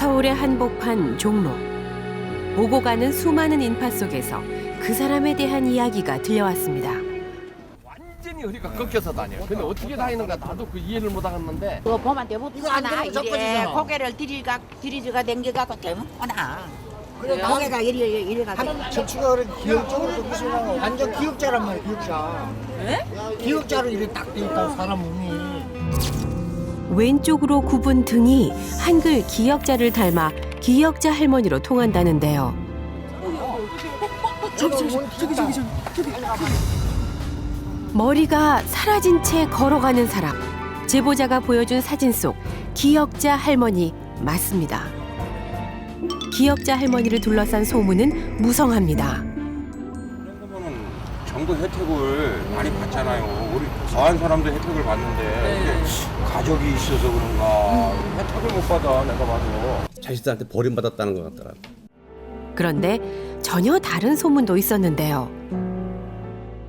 서울의 한복판 종로. 오고 가는 수많은 인파 속에서 그 사람에 대한 이야기가 들려왔습니다. 완전히 허리가 꺾여서 다녀요. 근데 어떻게 다니는가 나도 그 이해를 못 하겠는데. 그거 보면 대부분하나 이거 안 이래 되면 고개를 들이즈가 댕겨갖고 대부분하나 그래, 고개가 이래가지고 척추가 기억적으로 무슨 완전 기억자란 말이야, 기억자. 기억자로 이렇게 딱 돼 있다, 사람 몸이. 왼쪽으로 굽은 등이 한글 기역자를 닮아 기역자 할머니로 통한다는데요. 저기. 머리가 사라진 채 걸어가는 사람. 제보자가 보여준 사진 속 기역자 할머니 맞습니다. 기역자 할머니를 둘러싼 소문은 무성합니다. 그런 거면은 정부 혜택을 많이 받잖아요. 우리 더한 사람도 혜택을 받는데 이게 가족이 있어서 그런가 혜택을 못 받아 내가 봐도. 자식들한테 버림받았다는 것 같더라. 그런데 전혀 다른 소문도 있었는데요.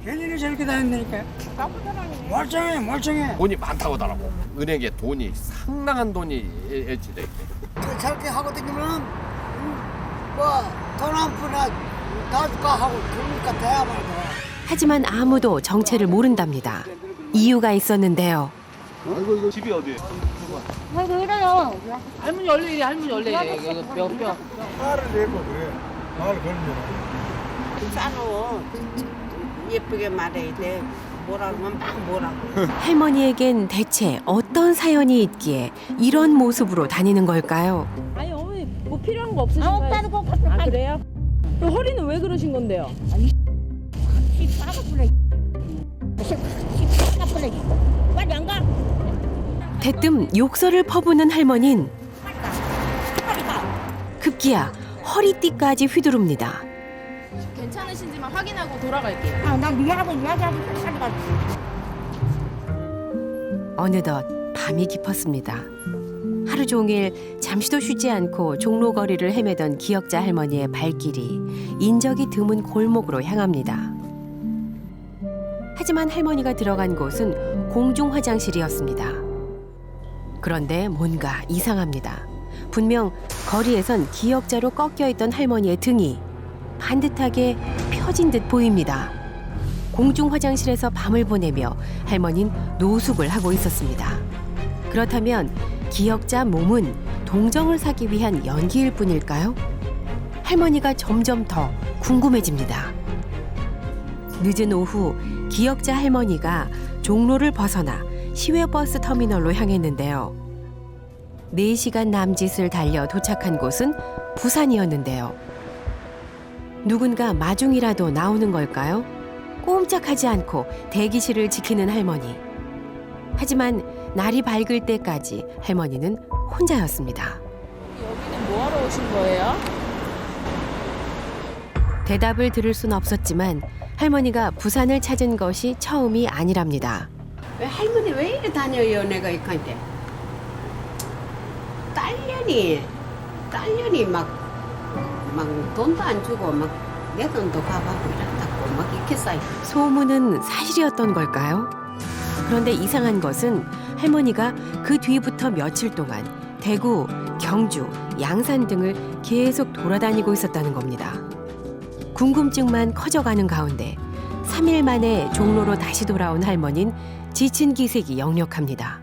괜히 저렇게 다닌다니까. 멀쩡해. 돈이 많다고 하더라고. 은행에 돈이 상당한 돈이 예치돼 있대. 저렇게 하고 다니면, 돈 한 푼이나 더 줄까 하고 그러니까 돼야 말이야. 하지만 아무도 정체를 모른답니다. 이유가 있었는데요. 할머니 원래 이래, 할머니 원래 이래. 이거 뼈. 화를 내고 그래. 화를 걸면. 싸노 예쁘게 말해야 돼 뭐라고 하면 막 뭐라고 할머니에겐 대체 어떤 사연이 있기에 이런 모습으로 다니는 걸까요? 아니 어머니 뭐 필요한 거 없으신가요? 없다는 거 아 그래요? 그럼 허리는 왜 그러신 건데요? 빨리 안 가? 대뜸 욕설을 퍼부는 할머니는 급기야 허리띠까지 휘두릅니다. 괜찮으신지만 확인하고 돌아갈게요. 난 미안하고 빨리 가. 어느덧 밤이 깊었습니다. 하루 종일 잠시도 쉬지 않고 종로거리를 헤매던 기역자 할머니의 발길이 인적이 드문 골목으로 향합니다. 하지만 할머니가 들어간 곳은 공중 화장실이었습니다. 그런데 뭔가 이상합니다. 분명 거리에선 기역자로 꺾여있던 할머니의 등이 반듯하게 펴진 듯 보입니다. 공중 화장실에서 밤을 보내며 할머니는 노숙을 하고 있었습니다. 그렇다면 기역자 몸은 동정을 사기 위한 연기일 뿐일까요? 할머니가 점점 더 궁금해집니다. 늦은 오후 기역자 할머니가 종로를 벗어나 시외버스 터미널로 향했는데요. 4시간 남짓을 달려 도착한 곳은 부산이었는데요. 누군가 마중이라도 나오는 걸까요? 꼼짝하지 않고 대기실을 지키는 할머니. 하지만 날이 밝을 때까지 할머니는 혼자였습니다. 여기는 뭐하러 오신 거예요? 대답을 들을 순 없었지만 할머니가 부산을 찾은 것이 처음이 아니랍니다. 왜 할머니 왜 이래 다녀요 내가 이칸데 딸년이 막 돈도 안 주고 막 내 돈도 갚아고 이랬다고 막 이렇게 쌓여. 소문은 사실이었던 걸까요? 그런데 이상한 것은 할머니가 그 뒤부터 며칠 동안 대구, 경주, 양산 등을 계속 돌아다니고 있었다는 겁니다. 궁금증만 커져가는 가운데 3일 만에 종로로 다시 돌아온 할머니는 지친 기색이 역력합니다.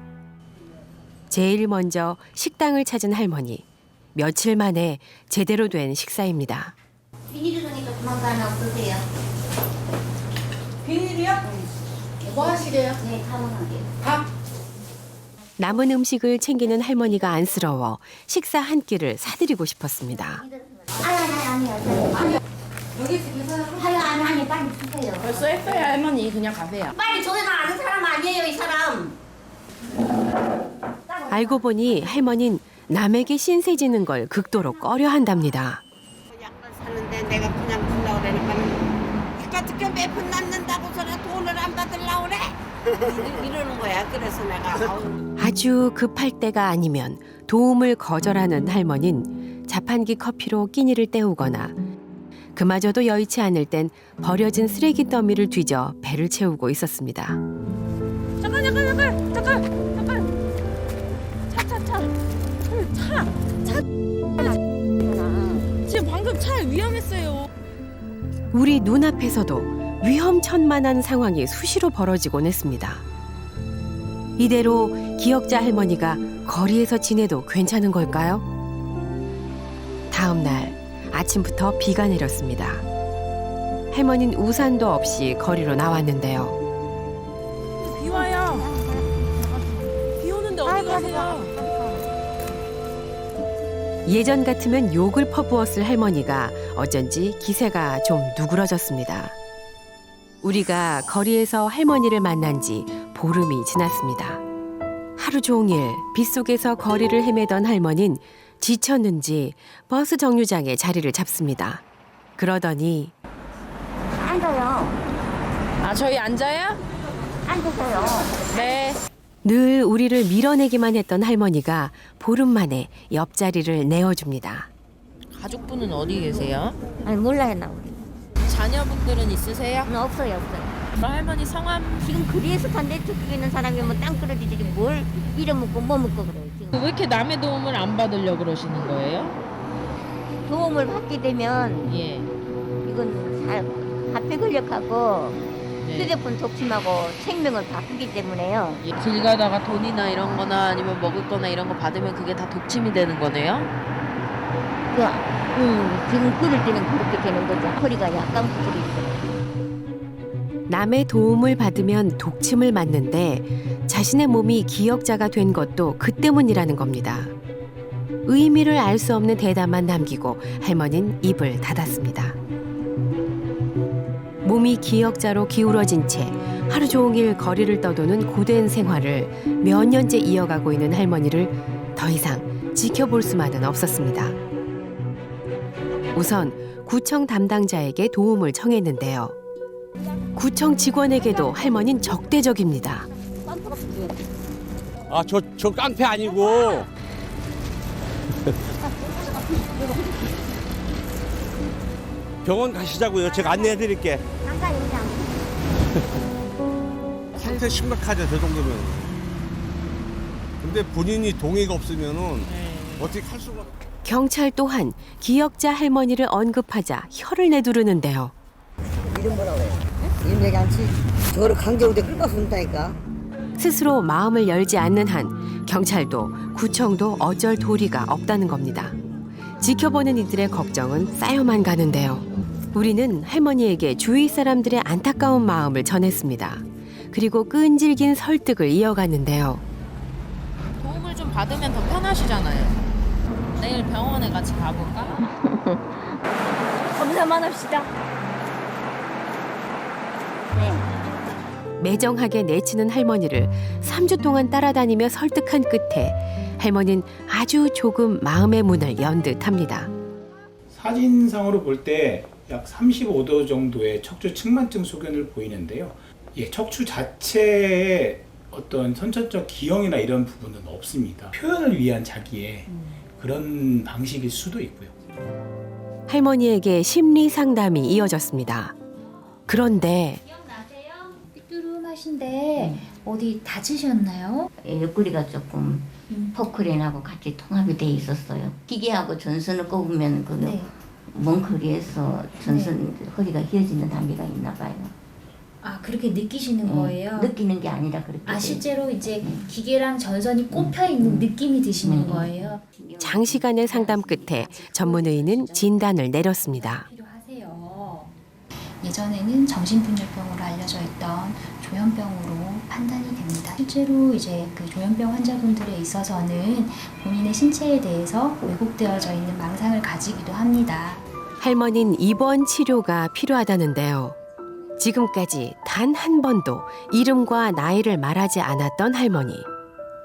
제일 먼저 식당을 찾은 할머니. 며칠 만에 제대로 된 식사입니다. 비닐이니까 조만간에 없으세요. 비닐이요? 뭐 하시게요? 네, 가능하게. 밥? 남은 음식을 챙기는 할머니가 안쓰러워 식사 한 끼를 사드리고 싶었습니다. 아니. 여기 아니, 빨리 주세요. 벌써 했어요 할머니. 그냥 가세요. 빨리 저희가 아는 사람 아니에요, 이 사람. 알고 보니 할머니는 남에게 신세 지는 걸 극도로 꺼려한답니다. 약을 사는데 내가 그냥 주려고 그러니까 그까짓게 몇 푼 남는다고서 돈을 안 받으려고 그래? 이러는 거야. 그래서 내가 아주 급할 때가 아니면 도움을 거절하는 할머니는 자판기 커피로 끼니를 때우거나 그마저도 여의치 않을 땐 버려진 쓰레기 더미를 뒤져 배를 채우고 있었습니다. 잠깐. 차. 방금 차 위험했어요. 우리 눈앞에서도 위험천만한 상황이 수시로 벌어지곤 했습니다. 이대로 기억자 할머니가 거리에서 지내도 괜찮은 걸까요? 다음 날 아침부터 비가 내렸습니다. 할머니는 우산도 없이 거리로 나왔는데요. 비 와요. 비 오는데 어디 가세요? 예전 같으면 욕을 퍼부었을 할머니가 어쩐지 기세가 좀 누그러졌습니다. 우리가 거리에서 할머니를 만난 지 보름이 지났습니다. 하루 종일 빗속에서 거리를 헤매던 할머니는 지쳤는지 버스 정류장에 자리를 잡습니다. 그러더니 앉아요. 아, 저희 앉아요? 앉으세요. 네. 늘 우리를 밀어내기만 했던 할머니가 보름 만에 옆자리를 내어줍니다. 가족분은 어디 계세요? 아니 몰라요 나 우리. 자녀분들은 있으세요? 없어요. 그럼 할머니 성함 지금 그리에서 산대 쪽에 있는 사람이 뭐 땅 끌어지지 뭘 잃어먹고 뭐 먹고 그래요. 지금 왜 이렇게 남의 도움을 안 받으려고 그러시는 거예요? 도움을 받게 되면 예. 이건 화폐 권력하고 네. 휴대폰 독침하고 생명을 바꾸기 때문에요. 예, 길 가다가 돈이나 이런 거나 아니면 먹을 거나 이런 거 받으면 그게 다 독침이 되는 거네요? 지금 그럴 때는 그렇게 되는 거죠. 허리가 약간 구부리 있어요. 남의 도움을 받으면 독침을 맞는데 자신의 몸이 기역자가 된 것도 그 때문이라는 겁니다. 의미를 알 수 없는 대답만 남기고 할머니는 입을 닫았습니다. 몸이 기역자로 기울어진 채 하루 종일 거리를 떠도는 고된 생활을 몇 년째 이어가고 있는 할머니를 더 이상 지켜볼 수만은 없었습니다. 우선 구청 담당자에게 도움을 청했는데요. 구청 직원에게도 할머니는 적대적입니다. 아, 저 깡패 아니고. 병원 가시자고요. 제가 안내해 드릴게. 상태 심각하죠, 저 정도면. 근데 본인이 동의가 없으면은 어떻게 할 수가. 경찰 또한 기역자 할머니를 언급하자 혀를 내두르는데요. 이름 뭐라고 해요? 이름 얘기 않지? 저를 강제로 끌고 가서 스스로 마음을 열지 않는 한 경찰도 구청도 어쩔 도리가 없다는 겁니다. 지켜보는 이들의 걱정은 쌓여만 가는데요. 우리는 할머니에게 주위 사람들의 안타까운 마음을 전했습니다. 그리고 끈질긴 설득을 이어갔는데요. 도움을 좀 받으면 더 편하시잖아요. 내일 병원에 같이 가볼까? 검사만 합시다. 네. 매정하게 내치는 할머니를 3주 동안 따라다니며 설득한 끝에 할머니는 아주 조금 마음의 문을 연 듯합니다. 사진상으로 볼 때 약 35도 정도의 척추 측만증 소견을 보이는데요. 척추 자체에 어떤 선천적 기형이나 이런 부분은 없습니다. 표현을 위한 자기의 그런 방식일 수도 있고요. 할머니에게 심리 상담이 이어졌습니다. 그런데 기억나세요? 삐뚤음하신데 어디 다치셨나요? 옆구리가 조금 포크레인하고 같이 통합이 돼 있었어요. 기계하고 전선을 꼽으면 그 네. 먼 거리에서 전선 허리가 휘어지는 단계가 있나 봐요. 아 그렇게 느끼시는 거예요? 느끼는 게 아니라 그렇게. 아 실제로 이제 기계랑 전선이 꼽혀 있는 느낌이 드시는 거예요? 장시간의 상담 끝에 전문의는 진단을 내렸습니다. 필요하세요. 예전에는 정신분열병으로 알려져 있던 조현병으로 판단이 됩니다. 실제로 이제 그 조현병 환자분들에 있어서는 본인의 신체에 대해서 왜곡되어져 있는 망상을 가지기도 합니다. 할머니는 입원 치료가 필요하다는데요. 지금까지 단 한 번도 이름과 나이를 말하지 않았던 할머니.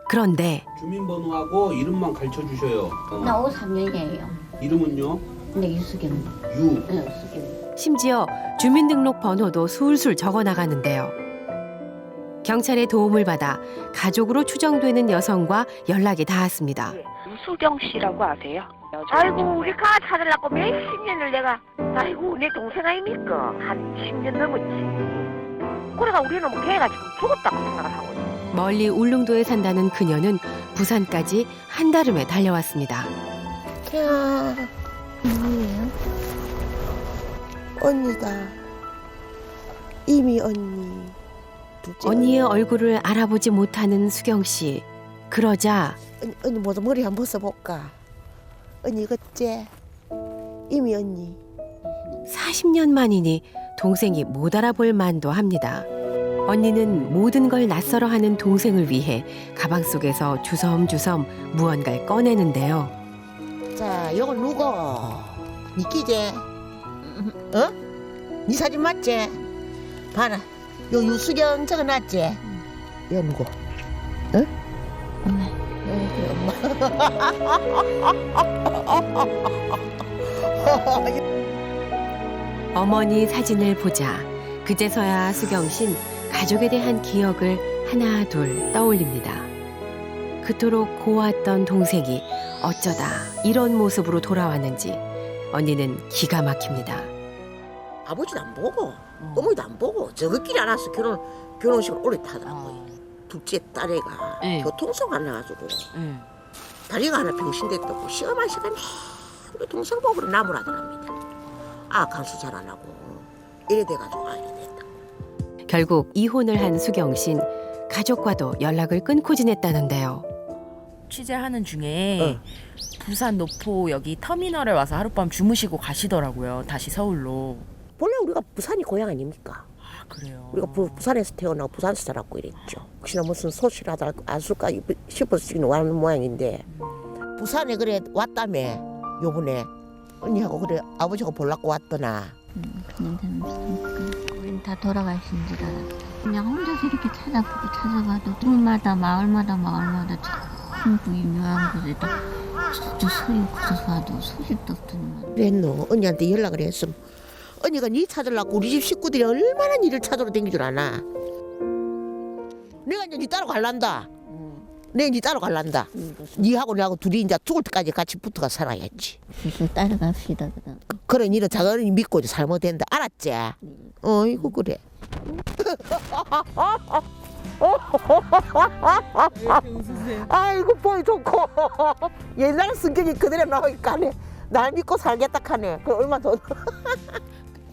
그런데 주민번호하고 이름만 가르쳐 주셔요. 나 53년이에요. 이름은요? 근데 유수경. 유. 네, 유수경. 심지어 주민등록 번호도 술술 적어 나가는데요. 경찰의 도움을 받아 가족으로 추정되는 여성과 연락이 닿았습니다. 유수경 씨라고 아세요? 아이고 우리 가 찾으려고 몇십 년을 내가 아이고 내 동생 아닙니까? 한 10년 넘었지. 그래가 우리는 뭐 걔가 지금 죽었다고 생각을 하고 있어. 멀리 울릉도에 산다는 그녀는 부산까지 한달음에 달려왔습니다. 야, 뭐예요? 언니다. 이미 언니. 둘째 언니의 얼굴을 알아보지 못하는 수경 씨. 그러자 언니 모두 머리 한번 벗어볼까? 언니 이거째? 이미 언니. 40년 만이니 동생이 못 알아볼 만도 합니다. 언니는 모든 걸 낯설어 하는 동생을 위해 가방 속에서 주섬주섬 무언가를 꺼내는데요. 자, 요거 누구? 니 끼제? 어? 니 사진 맞지? 봐라. 요 유수경 적어놨지? 요 누구? 응? 엄마. 어머니 사진을 보자 그제서야 수경 씨는 가족에 대한 기억을 하나 둘 떠올립니다. 그토록 고왔던 동생이 어쩌다 이런 모습으로 돌아왔는지 언니는 기가 막힙니다. 아버지도 안 보고, 어머니도 안 보고, 저것끼리 안 와서 결혼식을 오래 타더라고요. 둘째 딸애가 교통사고 안 나가지고 다리가 하나 병신됐다고 시험한 시간에 우리 동생 보고 나무라더랍니다. 아, 강수 잘 안 하고 이래 돼가지고 이래 됐다. 결국 이혼을 한 수경 씨는 가족과도 연락을 끊고 지냈다는데요. 취재하는 중에 부산 노포 여기 터미널에 와서 하룻밤 주무시고 가시더라고요. 다시 서울로. 본래 우리가 부산이 고향 아닙니까? 아, 그래요. 우리가 부산에서 태어나고 부산에서 자랐고 이랬죠. 혹시나 무슨 소식이라도 알까 싶어서 지금 와는 모양인데 부산에 그래 왔다며 요번에 언니하고 그래 아버지하고 보려고 왔더나. 우린 다 돌아가신 줄 알았다. 그냥 혼자서 이렇게 찾아가도 동마다 마을마다 참 유명한 곳에다 진짜 소리 없어서 와도 소식도 없더니만. 그랬노. 언니한테 연락을 했음. 언니가 니 찾으려고 우리 집 식구들이 얼마나 니를 찾으러 댕길 줄 아나. 내가 이제 니 따로 갈란다. 내가 니 따로 갈란다. 니하고 내하고 둘이 이제 죽을 때까지 같이 붙어가 살아야지. 따라갑시다 그럼. 그래 니는 작은이 믿고 이제 살면 된다. 알았지? 어이구 그래. 아이고 보이 좋고 옛날 성격이 그대로 나오니까 하네. 날 믿고 살겠다 하네. 그 얼마 더.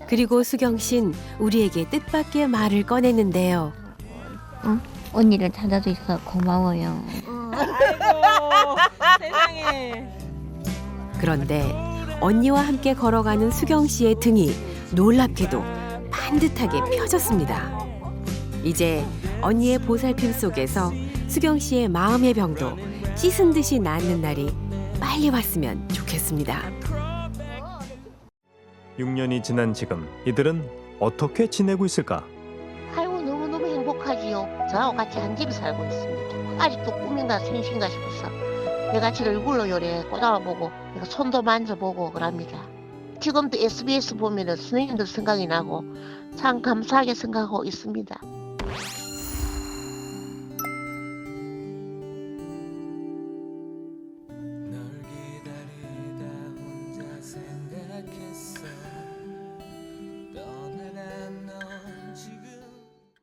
그리고 수경 씨는 우리에게 뜻밖의 말을 꺼냈는데요. 응? 언니를 찾아줘서 고마워요. 아이고 세상에. 그런데 언니와 함께 걸어가는 수경 씨의 등이 놀랍게도 반듯하게 펴졌습니다. 이제 언니의 보살핌 속에서 수경 씨의 마음의 병도 씻은 듯이 낫는 날이 빨리 왔으면 좋겠습니다. 6년이 지난 지금 이들은 어떻게 지내고 있을까? 아이고 너무너무 행복하지요. 저하고 같이 한 집에 살고 있습니다. 아직도 꿈인가 생신가 싶어서 내같이 얼굴로 요래 꼬다보고 손도 만져보고 그럽니다. 지금도 SBS 보면은 선생님들 생각이 나고 참 감사하게 생각하고 있습니다.